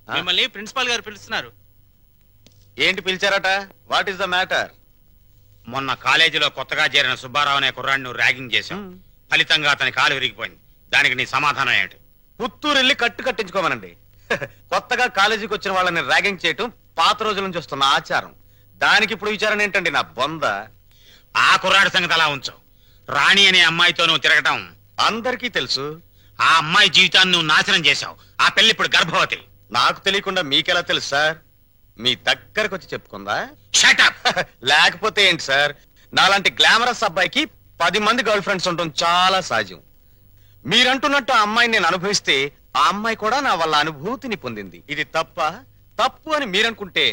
మిమ్మల్ని ప్రిన్సిపాల్ గారు పిలుస్తున్నారు. ఏంటి పిలిచారట? What is the matter? మొన్న కాలేజీలో కొత్తగా చేరిన సుబ్బారావు అనే కుర్రాడిని నువ్వు ర్యాగింగ్ చేశావు. ఫలితంగా అతని కాలు విరిగిపోయింది. దానికి నీ సమాధానం ఏంటి? పుత్తూరు వెళ్ళి కట్టించుకోమనండి. కొత్తగా కాలేజీకి వచ్చిన వాళ్ళని ర్యాగింగ్ చేయటం పాత రోజుల నుంచి వస్తున్న ఆచారం. దానికి ఇప్పుడు విచారణ ఏంటండి నా బొంద? ఆ కుర్రాడి సంగతి అలా ఉంచు. రాణి అనే అమ్మాయితో నువ్వు తిరగటం అందరికీ తెలుసు. ఆ అమ్మాయి జీవితాన్ని నువ్వు నాశనం చేశావు. ఆ పెళ్లి ఇప్పుడు గర్భవతి. నాకు తెలియకుండా మీకెలా తెలుసు సార్? మీ దగ్గరకు వచ్చి చెప్పుకుందా? Shut up. లేకపోతే ఏంటి సార్? నాలాంటి గ్లామరస్ అబ్బాయికి 10 మంది గర్ల్ ఫ్రెండ్స్ ఉండటం చాలా సహజం. మీరంటున్నట్టు ఆ అమ్మాయిని నేను అనుభవిస్తే ఆ అమ్మాయి కూడా నా వల్ల అనుభూతిని పొందింది. ఇది తప్పు అని మీరనుకుంటే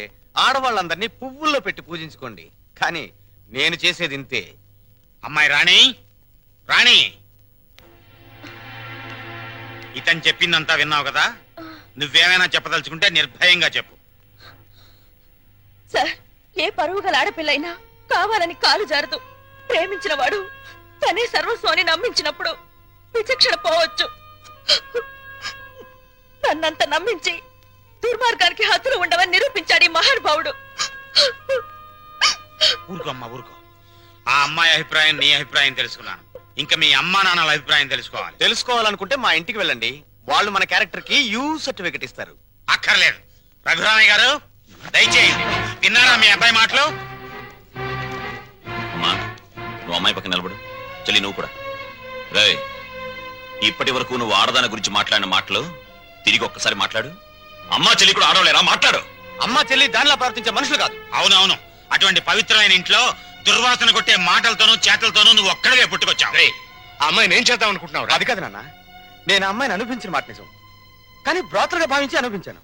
ఆడవాళ్ళందరినీ పువ్వుల్లో పెట్టి పూజించుకోండి. కానీ నేను చేసేది ఇంతే. అమ్మాయి రాణి, రాణి, ఇతను చెప్పిందంతా విన్నావు కదా? నువ్వేమైనా చెప్పదలుచుకుంటే నిర్భయంగా చెప్పు. సార్, ఏ పరువు గల ఆడపిల్లైనా కావాలని కాలు జారదు. ప్రేమించిన వాడు తనే సర్వస్వాన్ని నమ్మించినప్పుడు విచక్షణ పోవచ్చు. నన్నంత నమ్మించి దుర్మార్గానికి హద్దులు ఉండవని నిరూపించాడు ఈ మహానుభావుడు. ఊరుకోమ్మా, ఊరుకో. ఆ అమ్మాయి అభిప్రాయం నీ అభిప్రాయం తెలుసుకున్నాను. ఇంకా మీ అమ్మా నాన్నల అభిప్రాయం తెలుసుకోవాలనుకుంటే మా ఇంటికి వెళ్ళండి. వాళ్ళు మన క్యారెక్టర్ కి యూ సర్టిఫికెట్ ఇస్తారు. అక్కర్లేదు. రఘురామయ్య గారు దయచేయండి. విన్నారా మీ అబ్బాయి మాటలు? అమ్మా, నువ్వు అమ్మాయి పక్కన నిలబడు. చెల్లి నువ్వు కూడా. రే, ఇప్పటి వరకు నువ్వు ఆడదాని గురించి మాట్లాడిన మాటలు తిరిగి ఒక్కసారి మాట్లాడు. అమ్మా చెల్లి కూడా ఆడవలేరా? మాట్లాడు. అమ్మా చెల్లి దానిలా ప్రవర్తించే మనుషులు కాదు. అవునవును. అటువంటి పవిత్రమైన ఇంట్లో దుర్వాసన కొట్టే మాటలతోనూ చేతలతోనూ నువ్వు ఒక్కడవే పుట్టుకొచ్చావు. ఆ అమ్మాయిని ఏం చేద్దాం అనుకుంటున్నావు? అది కాదు నాన్న, నేను ఆ అమ్మాయిని అనిపించిన మాట నిజం. కానీ బ్రోతలుగా భావించి అనిపించాను.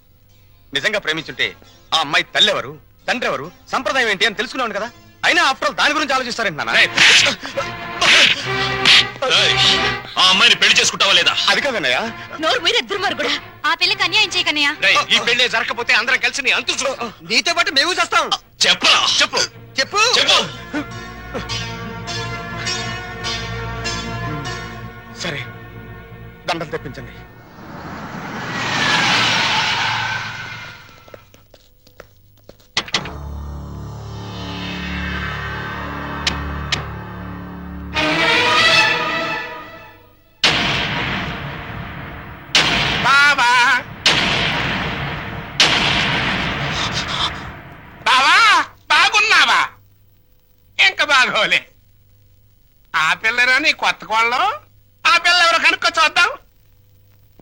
నిజంగా ప్రేమించుంటే ఆ అమ్మాయి తల్లి ఎవరు, తండ్రి ఎవరు, సంప్రదాయం ఏంటి అని తెలుసుకున్నాను కదా. అయినా ఆఫ్టర్ ఆల్ దాని గురించి ఆలోచిస్తారేంటి నాన్న? ఆ అమ్మాయిని పెళ్లి చేసుకుంటావా లేదా? అది కాదన్నయ్య. నోరు మీరే దుర్మార్గుడా. ఆ పిల్లకి అన్యాయం చేయకన్నయ్యా. ఈ పెళ్లి జరగకపోతే అందరం కలిసి నీ అంతు నీతో పాటు మేము చేస్తాం. చెప్పరా? చెప్పు చెప్పు చెప్పు. సరే, దండలు తెప్పించండి. బాగోలే. ఆ పిల్లరా నీ కొత్త కోళ్ళం? ఆ పిల్ల ఎవరో కనుక్కో చూద్దాం.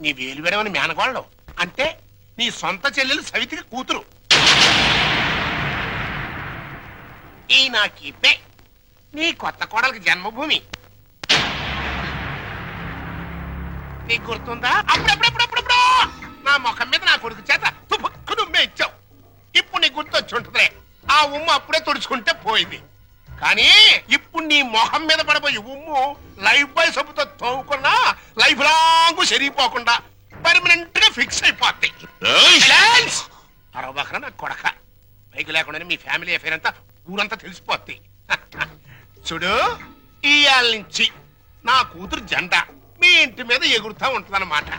నీ వేలు విడవని మేనకోళ్ళం అంటే నీ సొంత చెల్లెలు సవితికి కూతురు. ఈ నా కీపే నీ కొత్త కోడలకి జన్మభూమి. నీకు గుర్తుందా? అప్పుడప్పుడప్పుడప్పుడు నా ముఖం మీద నా కొడుకు చేత తుపుక్కు నుమ్మే ఇచ్చావు. ఇప్పుడు నీకు గుర్తొచ్చి ఉంటుందిలే. ఆ ఉమ్ము అప్పుడే తుడుచుకుంటే పోయింది. కానీ ఇప్పుడు నీ మొహం మీద పడబోయి ఉమ్ము లైఫ్ బాయ్ సబ్బుతో తోముకున్నా లైఫ్ లాంగ్ సరిపోకుండా పర్మనెంట్ గా ఫిక్స్ అయిపోద్ది. అరవబకరా నా కొడక. బైక్ లేకుండానే మీ ఫ్యామిలీ అఫేర్ అంతా ఊరంతా తెలిసిపోద్ది. చూడు, ఇయాల నుంచి నా కూతురు జెండా మీ ఇంటి మీద ఎగురుతా ఉంటదన్నమాట.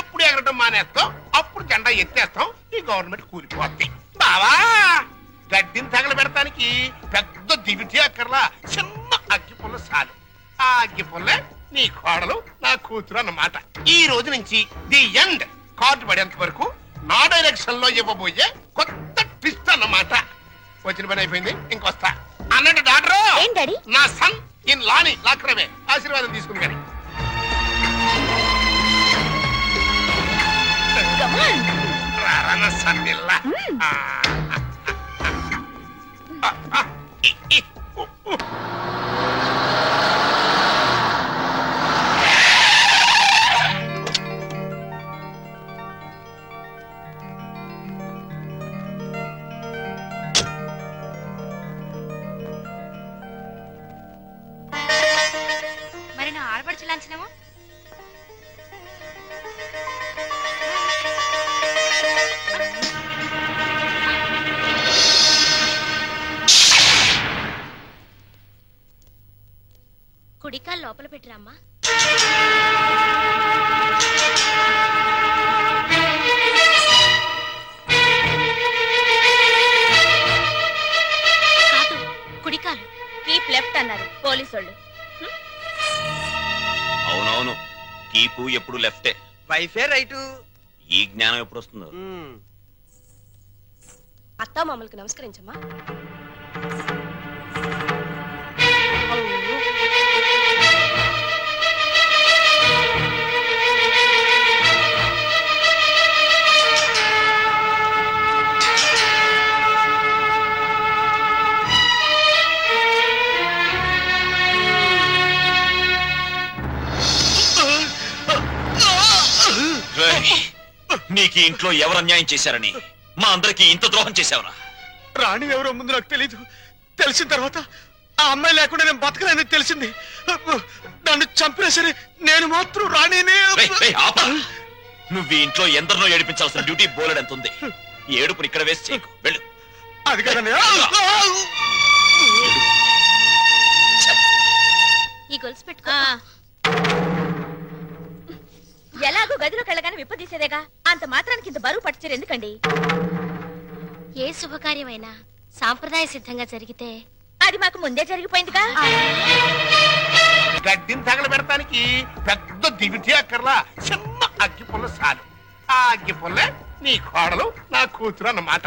ఎప్పుడు ఎగరటం మానేస్తాం అప్పుడు జెండా ఎత్తేస్తాం. ఈ గవర్నమెంట్ కూలిపోద్ది. బావా, గడ్డిని తగలబెడటానికి పెద్ద దివిటి అక్కర్లా, చిన్న అగ్గి పుల్ల చాలు. ఆ అగ్గి పుల్లే నీ కోడలు నా కూతురు అన్నమాట. ఈ రోజు నుంచి ది ఎండ్. కార్డు పడేంత వరకు నా డైరెక్షన్ లో ఇవ్వబోయే కొత్త ట్విస్ట్ అన్నమాట. వచ్చిన పని అయిపోయింది, ఇంకొస్తా అన్నట్టు డాక్టర్. నా సన్ ఇన్ లాని లాక్రమే ఆశీర్వాదం తీసుకుని కానీ రారా సన్ ఇల్లా. మరి నా ఆడపడుచు లాంఛనమా? కుడికాలు లోపల పెట్టిరమ్మా. ఎప్పుడు లెఫ్టే. వైఫే రైటు. ఈ జ్ఞానం ఎప్పుడు వస్తుందో. అత్తా మామూలుకి నమస్కరించమ్మా. నీకు ఇంట్లో ఎవరు అన్యాయం చేశారని మా అందరికి ఇంత ద్రోహం చేశావురా? రాణి ఎవరో ముందు నాకు తెలీదు. తెలిసిన తర్వాత ఆ అమ్మాయి లేకుండా నేను బతకలేని తెలిసింది. నన్ను చంపినా సరే నేను మాత్రం రాణినే. నువ్వు ఈ ఇంట్లో ఎందరినో ఏడిపించాల్సిన డ్యూటీ బోలెడంత ఉంది. ఏడుపుని ఇక్కడ వేసి చేయకు. వెళ్ళు. అది కదండి. ఈ గొలుసు పెట్టుకో. ఎలాగో గదిలోకి వెళ్ళగానే విప్పదీసేదేగా, అంత మాత్రానికి ఇంత బరువు పట్టుచీర ఎందుకండి? ఏ శుభకార్యమైనా సాంప్రదాయ సిద్ధంగా జరిగితే అది మాకు ముందే జరిగిపోయిందిగా. గడ్డిని తగలబెడటానికి పెద్ద దివిటి అక్కర్లా, చిన్న అగ్గి పుల్ల చాలు. ఆ అగ్గి పుల్లే నీ కోడలు నా కూతురు అన్నమాట.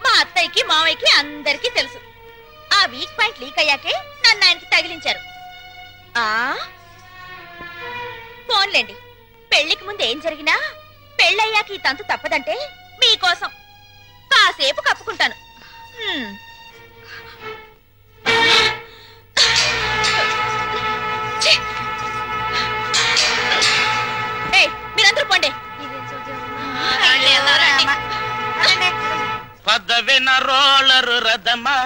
మా అత్తయ్యకి మావయ్యకి అందరికీ తెలుసు. ఆ వీక్ పాయింట్ లీక్ అయ్యాకే నన్ను ఆయనకి తగిలించారు. ఫోన్లేండి, పెళ్లికి ముందు ఏం జరిగినా పెళ్ళయ్యాక ఈ తంతు తప్పదంటే మీకోసం కాసేపు కప్పుకుంటాను. మీరందరూ పోండి. పదవిన రోలరు రథమా,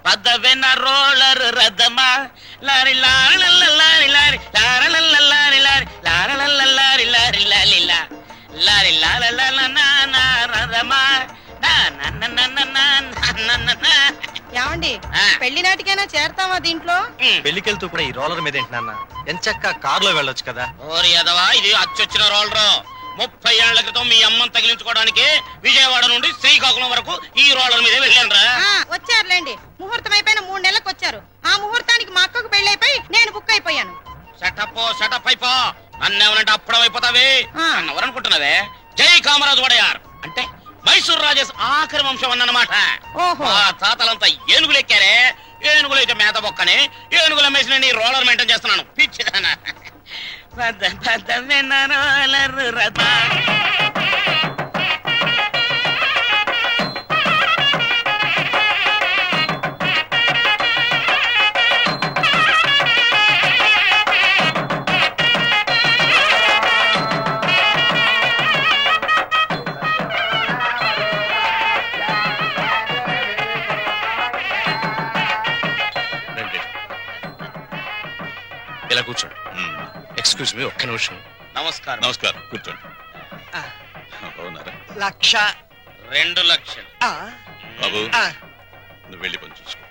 పదవిన రోలరు రథమా, lorry lorry lorry lorry lorry lorry lorry lorry lorry lorry lorry lorry రథమా. ఏమండి, పెళ్లి నాటికైనా చేరతావా దీంట్లో? పెళ్లికెళ్తూ కూడా ఈ రోలర్ మీద ఏంటి నాన్న? ఎంచక్క కారులో వెళ్ళొచ్చు కదా. ఓరి ఎదవా, ఇది అచ్చొచ్చిన రోలరు. 30 ఏళ్ల క్రితం మీ అమ్మని తగిలించుకోవడానికి విజయవాడ నుండి శ్రీకాకుళం వరకు ఈ రోలర్ మీదే వెళ్ళానురా. వచ్చారులేండి, ముహూర్తం అయిపోయిన 3 నెలలకు వచ్చారు. ఆ ముహూర్తానికి మా అక్కకు పెళ్లి నేను బుక్ అయిపోయాను. సెటప్ అయిపో. నన్నేమనంటే అప్పుడం అయిపోతావే. నన్నెవరనుకుంటున్నావే? జై కామరాజు వడయార్ అంటే మైసూర్ రాజేష్ ఆఖరి వంశం అన్నమాట. ఆ తాతలంతా ఏనుగులు ఎక్కారే. ఏనుగులు అయితే మేత బొక్కని ఏనుగుల మేసిన నీ రోలర్ మెయింటైన్ చేస్తున్నాను. పిచ్చిదానా. రోలర్ రథ ఇలా కూర్చోండి. ఎక్స్క్యూజ్ మీ, ఒక్క నిమిషం. నమస్కారం. నమస్కారం, కూర్చోండి. బాగున్నారా? 2 లక్షలు. బాబు, నువ్వు వెళ్ళి పని చూసుకో.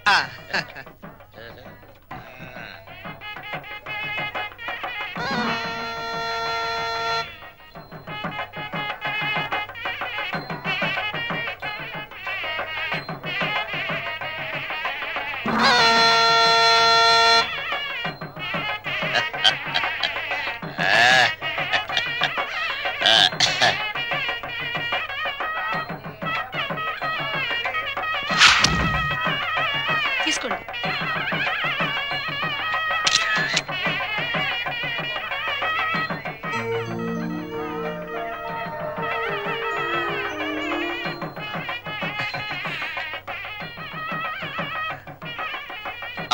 తీసుకోండి.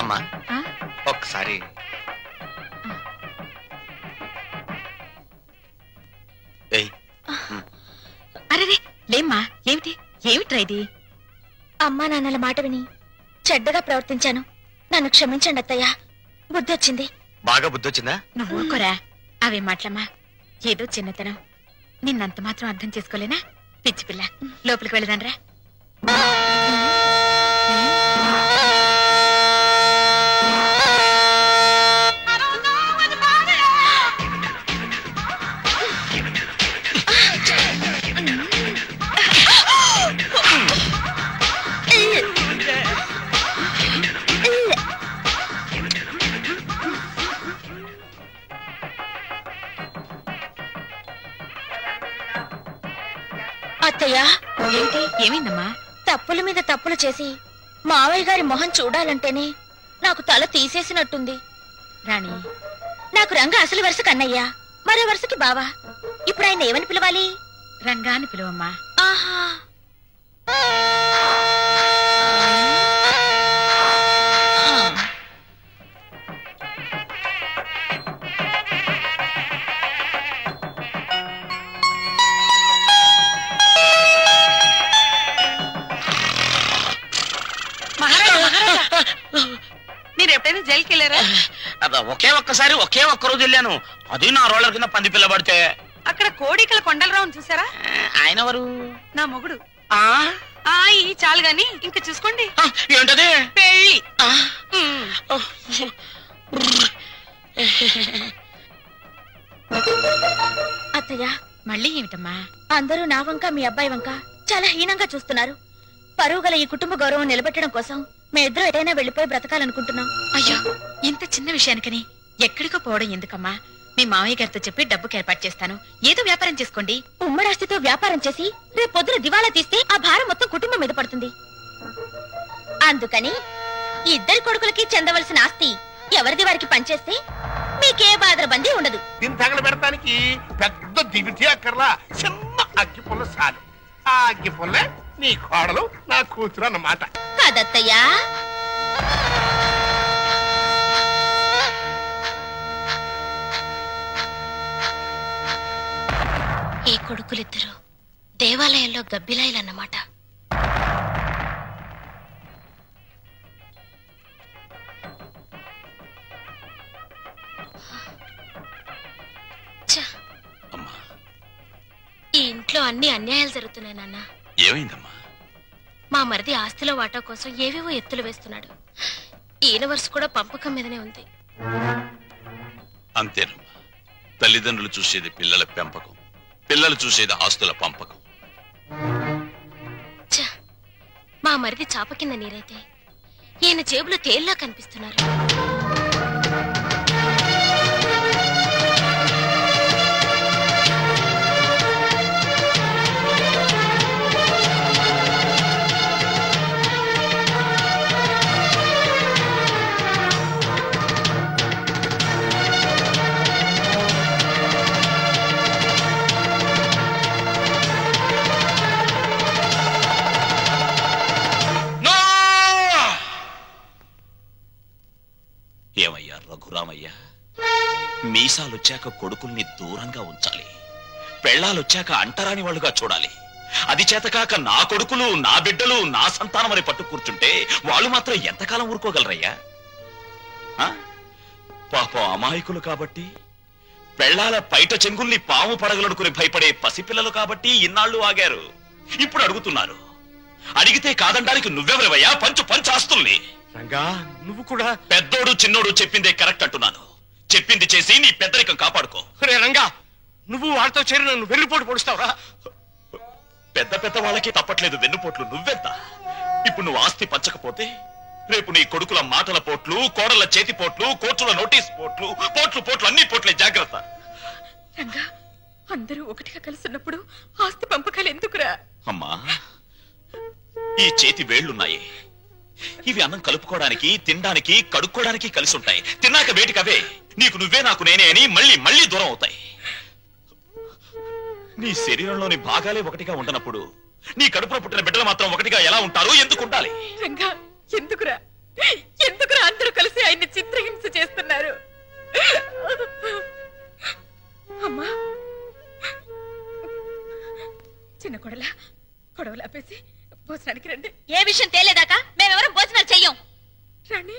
అమ్మా, ఒక్కసారి అరే లేమ్మా, ఏమిట్రా ఇది? అమ్మా నాన్నల మాట విని చెడ్డగా ప్రవర్తించాను. నన్ను క్షమించండి అత్తయ్య. బుద్ధి వచ్చింది. బాగా బుద్ధి వచ్చిందా? నువ్వు ఊరుకోరా. అవే మాటలమ్మా, ఏదో చిన్నతనం. నిన్నంత మాత్రం అర్థం చేసుకోలేనా? పిచ్చి పిల్ల. లోపలికి వెళ్ళదానరా. అత్తయ్య, ఏంటి ఏమైందమ్మా? తప్పుల మీద తప్పులు చేసి మావయ్య గారి మొహం చూడాలంటేనే నాకు తల తీసేసినట్టుంది. రాణి, నాకు రంగ అసలు వరుస కన్నయ్య, మరో వరుసకి బావా. ఇప్పుడు ఆయన ఏమని పిలవాలి? రంగా అని పిలువమ్మా. ఆహా, మీరు ఎప్పుడైనా జైలుకి వెళ్ళారా? ఒకే ఒక్క రోజు వెళ్ళాను. అది నా రోలర్ కింద పంది పిల్ల పడితే. అక్కడ కోడికల కొండలరావుని చూసారా? ఆయన ఎవరు? నా మొగుడు. ఆ ఈ చాలు గాని ఇంకా చూసుకోండి. ఏంటది? పెళ్ళి. అత్తయ్య, మళ్ళీ ఏమిటమ్మా? అందరూ నా వంక మీ అబ్బాయి వంక చాలా హీనంగా చూస్తున్నారు. పరువు గల ఈ కుటుంబ గౌరవం నిలబెట్టడం కోసం మేమిద్దరం ఎటైనా వెళ్లిపోయి బ్రతకాలనుకుంటున్నాం. అయ్యో, ఇంత చిన్న విషయానికని ఎక్కడికో పోవడం ఎందుకమ్మా? మీ మావయ్య గారితో చెప్పి డబ్బుకి ఏర్పాటు చేస్తాను. ఏదో వ్యాపారం చేసుకోండి. ఉమ్మడాస్తితో వ్యాపారం చేసి రేపు పొద్దున దివాలా తీస్తే ఆ భారం మొత్తం కుటుంబం మీద పడుతుంది. అందుకని ఇద్దరి కొడుకులకి చెందవలసిన ఆస్తి ఎవరిది వారికి పనిచేస్తే మీకే బాధరబందీ ఉండదు. దీన్ని తగల పెడతానికి పెద్ద దివిటి అక్కర్లా, చిన్న అగ్గి పుల్ల చాలు. ఆ అగ్గి పుల్లే నీ కోడలు, నా కూతురు అన్నమాట. కాదత్తయ్యా. ఈ కొడుకులిద్దరూ దేవాలయంలో గబ్బిలాయిలన్నమాట. ఛ! అమ్మా, ఈ ఇంట్లో అన్ని అన్యాయాలు జరుగుతున్నాయి నాన్న. ఏమైందమ్మా? మా మరిది ఆస్తిలో వాటా కోసం ఏవేవో ఎత్తులు వేస్తున్నాడు. ఈయన వరుస కూడా పంపకం మీదనే ఉంది. అంతేనమ్మా, తల్లిదండ్రులు చూసేది పిల్లల పెంపకం, పిల్లలు చూసేది ఆస్తుల పంపకం. ఛ! మా మరిది చాప కింద నీరైతే ఈయన జేబులో తేల్లా కనిపిస్తున్నారు. ఏమయ్యా రఘురామయ్య, మీసాలొచ్చాక కొడుకుల్ని దూరంగా ఉంచాలి, పెళ్ళాలొచ్చాక అంటరాని వాళ్ళుగా చూడాలి. అది చేతకాక నా కొడుకులు, నా బిడ్డలు, నా సంతానం అని పట్టు కూర్చుంటే వాళ్ళు మాత్రం ఎంతకాలం ఊరుకోగలరయ్యా? పాపం అమాయకులు కాబట్టి, పెళ్ళాల పైట చెంగుల్ని పాము పడగలనుకుని భయపడే పసిపిల్లలు కాబట్టి ఇన్నాళ్ళు ఆగారు. ఇప్పుడు అడుగుతున్నారు. అడిగితే కాదనడానికి నువ్వెవరివయ్యా? పంచు ఆస్తుల్ని. రంగా, నువ్వు కూడా. పెద్దోడు చిన్నోడు చెప్పిందే కరెక్ట్ అంటున్నాను. చెప్పింది చేసి నీ పెద్దరికం కాపాడుకో. రే రంగా, నువ్వు వాళ్ళతో చేరి నన్ను వెన్నుపోటు పొడుస్తావురా? పెద్ద వాళ్ళకి తప్పట్లేదు వెన్నుపోట్లు, నువ్వెంత? ఇప్పుడు నువ్వు ఆస్తి పంచకపోతే రేపు నీ కొడుకుల మాటల పోట్లు, కోడల చేతి పోట్లు, కోర్టుల నోటీస్ పోట్లు, పోట్లు అన్ని పోట్లే, జాగ్రత్త. రంగా, అందరూ ఒకటిగా కలుసున్నప్పుడు ఆస్తి పంపకాలు ఎందుకురా? అమ్మా, ఈ చేతి వేళ్లున్నాయి, ఇవి అన్నం కలుపుకోవడానికి, తినడానికి, కడుక్కోవడానికి కలిసి ఉంటాయి. తిన్నాక వేటికవే నీకు నువ్వే నాకు నేనే అని మళ్ళీ దూరం అవుతాయి. నీ శరీరంలోని భాగాలే ఒకటిగా ఉండనప్పుడు నీ కడుపులో పుట్టిన బిడ్డలు మాత్రం ఒకటిగా ఎలా ఉంటారు? ఎందుకు ఉండాలి? రంగా, ఎందుకురా అందరూ కలిసి ఆయన్ని చిత్రహింస చేస్తున్నారు? అమ్మా, చిన్న కొడవలు ఆపేసి భోజనానికి రండి. ఏ విషయం తేలేదాకా మేమెవరం భోజనాలు చెయ్యం. రండి.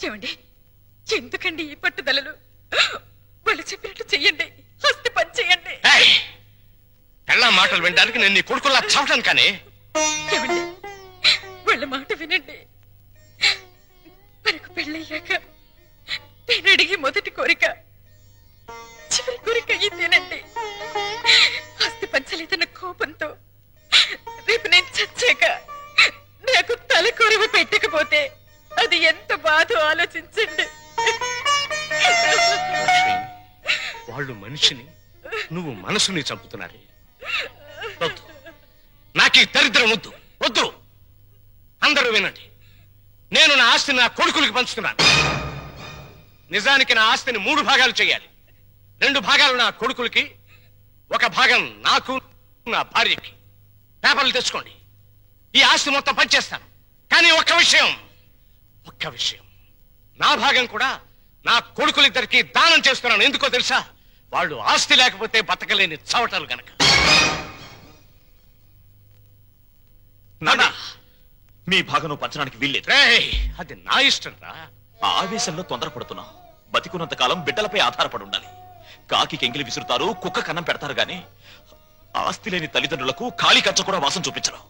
చెవండి, ఎందుకండి ఈ పట్టుదలలు? వాళ్ళు చెప్పినట్టు చెయ్యండి, ఆస్తి పని చెయ్యండి. పెళ్ళా మాటలు వినడానికి నేను నీ కొడుకులా చావటాను. కానీ చెవండి, వాళ్ళ మాట వినండి. మనకు పెళ్ళయ్యాక నేను అడిగి మొదటి కోరిక, చివరి కోరిక ఇదేనండి. ఆస్తి పంచలేదన్న కోపంతో రేపు నేను చచ్చాక నాకు తలకొరవ పెట్టకపోతే అది ఎంత బాధో ఆలోచించండి. వాళ్ళు మనిషిని, నువ్వు మనసుని చంపుతున్నారే. వద్దు, నాకు ఈ దరిద్రం వద్దు, వద్దు. అందరూ వినండి, నేను నా ఆస్తిని నా కొడుకులకి పంచుతున్నాను. నిజానికి నా ఆస్తిని 3 భాగాలు చేయాలి. 2 భాగాలు నా కొడుకులకి, 1 భాగం నాకు, నా భార్యకి. పేపర్లు తెచ్చుకోండి, ఈ ఆస్తి మొత్తం పంచేస్తాను. కానీ ఒక్క విషయం, నా భాగం కూడా నా కొడుకులిద్దరికి దానం చేస్తున్నాను. ఎందుకో తెలుసా? వాళ్ళు ఆస్తి లేకపోతే బతకలేని చవటలు గనక. నాన్న, మీ భాగం పంచడానికి వీల్లేదు. అది నా ఇష్టం రా. ఆ ఆవేశంలో తొందరపడుతున్నావు. బతికున్నంత కాలం బిడ్డలపై ఆధారపడి ఉండాలి. కాకి కెంగిలి విసురుతారు, కుక్క కన్నం పెడతారు గాని ఆస్తి లేని తల్లిదండ్రులకు ఖాళీ కంచ కూడా వాసం చూపించరు.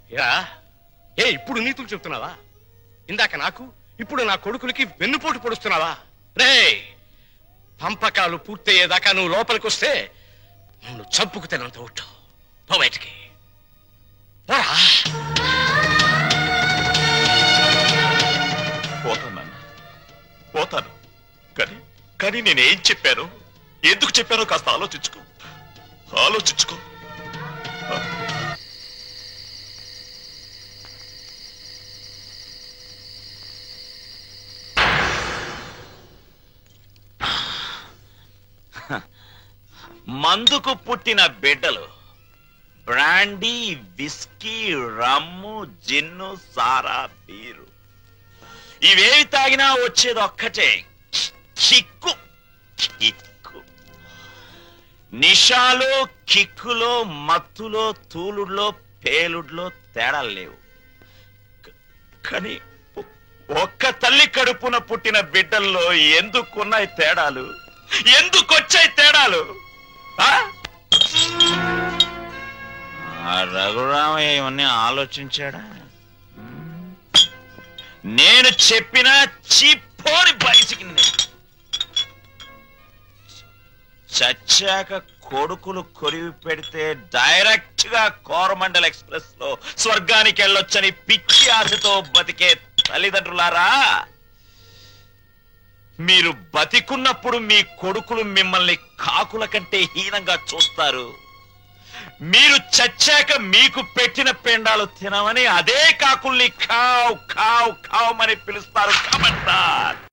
ఇప్పుడు నీతులు చెప్తున్నావా? ఇందాక నాకు, ఇప్పుడు నా కొడుకులకి వెన్నుపోటు పొడుస్తున్నావా? రే, పంపకాలు పూర్తయ్యేదాకా నువ్వు లోపలికి వస్తే నువ్వు చంపుకు తినంత ఒట్టు. పో బయటికి. పోతాను నాన్న, పోతాను. కానీ నేనేం చెప్పాను, ఎందుకు చెప్పానో కాస్త ఆలోచించుకో. మందుకు పుట్టిన బిడ్డలు బ్రాండీ, విస్కీ, రమ్ము, జిన్ను, సారా, బీరు ఇవేవి తాగినా వచ్చేది ఒక్కటే, కిక్కు. నిషాలో, కిక్కులో, మత్తులో, తూలుడులో, పేలుడులో తేడాలు లేవు. కానీ ఒక్క తల్లి కడుపున పుట్టిన బిడ్డల్లో ఎందుకున్నాయి తేడాలు? ఎందుకొచ్చాయి తేడాలు? రఘురామయ్య ఇవన్నీ ఆలోచించాడా? నేను చెప్పిన చిప్పోని బయటికి చచ్చాక కొడుకులు కొరివి పెడితే డైరెక్ట్ గా కోరమండల్ ఎక్స్ప్రెస్ లో స్వర్గానికి వెళ్ళొచ్చని పిచ్చి ఆశతో బతికే తల్లిదండ్రులారా, మీరు బతికున్నప్పుడు మీ కొడుకులు మిమ్మల్ని కాకుల కంటే హీనంగా చూస్తారు. మీరు చచ్చాక మీకు పెట్టిన పెండాలు తినమని అదే కాకుల్ని ఖావ్ ఖావ్ ఖావ్ అని పిలుస్తారు. కమంటార్